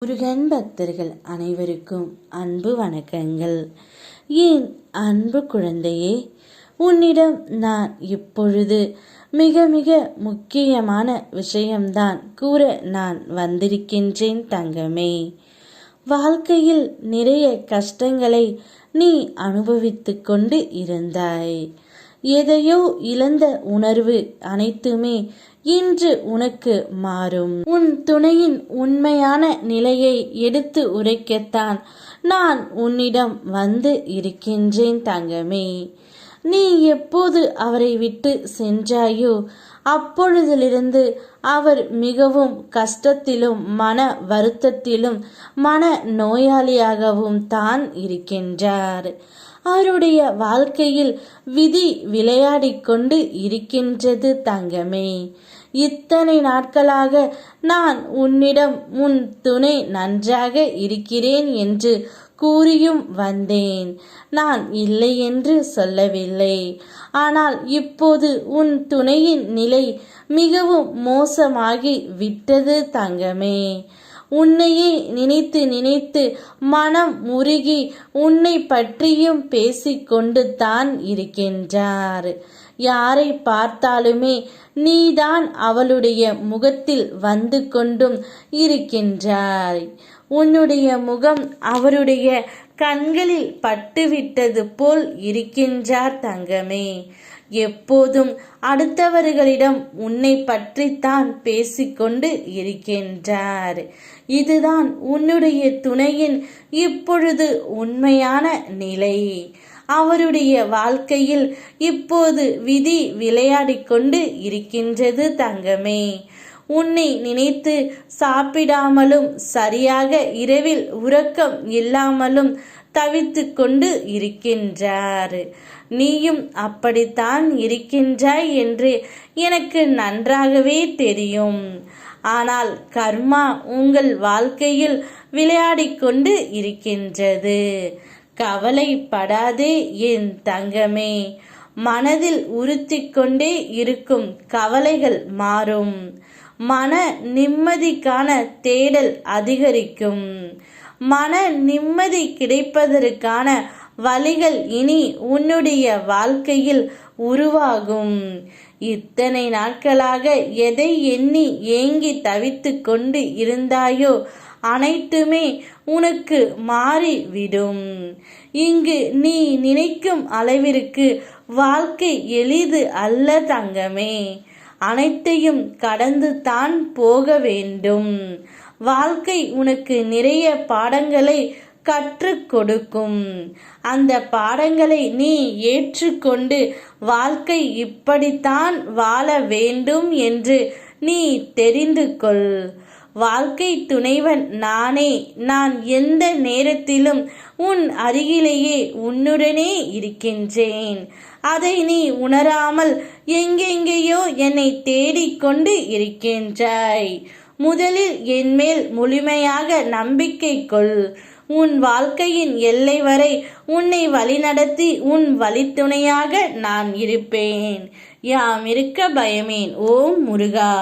முருகன் பக்தர்கள் அனைவருக்கும் அன்பு வணக்கங்கள். என் அன்பு குழந்தையே, உன்னிடம் நான் இப்பொழுது மிக மிக முக்கியமான விஷயம்தான் கூற நான் வந்திருக்கின்றேன் தங்கமே. வாழ்க்கையில் நிறைய கஷ்டங்களை நீ அனுபவித்து கொண்டு இருந்தாய். எதையோ இழந்த உணர்வு அனைத்துமே இன்று உனக்கு மாறும். உன் துணையின் உண்மையான நிலையை எடுத்து உரைக்கத்தான் நான் உன்னிடம் வந்து இருக்கின்றேன் தங்கமே. நீ எப்போது அவரை விட்டு சென்றாயோ அப்பொழுதிலிருந்து அவர் மிகவும் கஷ்டத்திலும் மன வருத்தத்திலும் மன நோயாளியாகவும் தான் இருக்கின்றார். அவருடைய வாழ்க்கையில் விதி விளையாடி கொண்டு இருக்கின்றது தங்கமே. இத்தனை நாட்களாக நான் உன்னிடம் உன் துணை நன்றாக இருக்கிறேன் என்று கூறியும் வந்தேன். நான் இல்லை என்று சொல்லவில்லை. ஆனால் இப்போது உன் துணையின் நிலை மிகவும் மோசமாகி விட்டது தங்கமே. உன்னையே நினைத்து நினைத்து மனம் முருகி உன்னை பற்றியும் பேசிக்கொண்டு தான் இருக்கின்றார். யாரை பார்த்தாலுமே நீதான் அவளுடைய முகத்தில் வந்து கொண்டும் இருக்கின்றாய். உன்னுடைய முகம் அவருடைய கண்களில் பட்டுவிட்டது போல் இருக்கின்றார் தங்கமே. எப்போதும் அடுத்தவர்களிடம் உன்னை பற்றித்தான் பேசிக்கொண்டு இருக்கின்றார். இதுதான் உன்னுடைய துணையின் இப்பொழுது உண்மையான நிலை. அவருடைய வாழ்க்கையில் இப்போது விதி விளையாடி கொண்டு இருக்கின்றது தங்கமே. உன்னை நினைத்து சாப்பிடாமலும் சரியாக இரவில் உறக்கம் இல்லாமலும் தவித்து கொண்டு இருக்கின்றார். நீயும் அப்படித்தான் இருக்கின்றாய் என்று எனக்கு நன்றாகவே தெரியும். ஆனால் கர்மா உங்கள் வாழ்க்கையில் விளையாடி கொண்டு இருக்கின்றது. கவலைப்படாதே என் தங்கமே. மனதில் உறுத்தி கொண்டே இருக்கும் கவலைகள் மாறும். மன நிம்மதிக்கான தேடல் அதிகரிக்கும். மன நிம்மதி கிடைப்பதற்கான வழிகள் இனி உன்னுடைய வாழ்க்கையில் உருவாகும். இத்தனை நாட்களாக எதை எண்ணி ஏங்கி தவித்து கொண்டு இருந்தாயோ அனைத்துமே உனக்கு மாறிவிடும். இங்கு நீ நினைக்கும் அளவிற்கு வாழ்க்கை எளிது அல்ல தங்கமே. அனைத்தையும் கடந்து தான் போக வேண்டும். வாழ்க்கை உனக்கு நிறைய பாடங்களை கற்றுக் கொடுக்கும். அந்த பாடங்களை நீ ஏற்றுக்கொண்டு வாழ்க்கை இப்படித்தான் வாழ வேண்டும் என்று நீ தெரிந்து கொள். வாழ்க்கை துணைவன் நானே. நான் எந்த நேரத்திலும் உன் அருகிலேயே உன்னுடனே இருக்கின்றேன். அதை நீ உணராமல் எங்கெங்கேயோ என்னை தேடிக்கொண்டு இருக்கின்றாய். முதலில் என் மேல் முழுமையாக நம்பிக்கை கொள். உன் வாழ்க்கையின் எல்லை வரை உன்னை வழிநடத்தி உன் வழித்துணையாக நான் இருப்பேன். யாம் இருக்க பயமேன். ஓம் முருகா.